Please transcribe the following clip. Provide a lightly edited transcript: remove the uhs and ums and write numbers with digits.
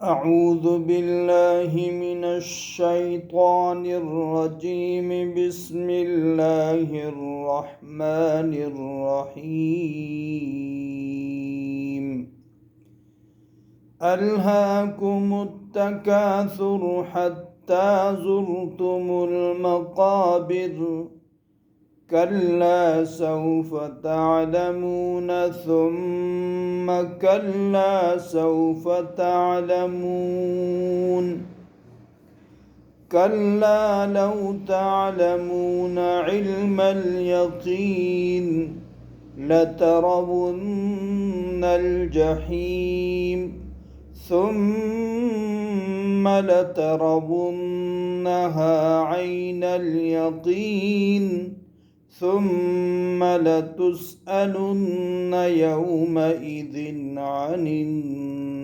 أعوذ بالله من الشيطان الرجيم. بسم الله الرحمن الرحيم. ألهاكم التكاثر حتى زرتم المقابر. كلا سوف تعلمون ثم كلا سوف تعلمون. كلا لو تعلمون علم اليقين لترون الجحيم ثم لترونها عين اليقين ثم لتسألن يومئذ عن النعيم.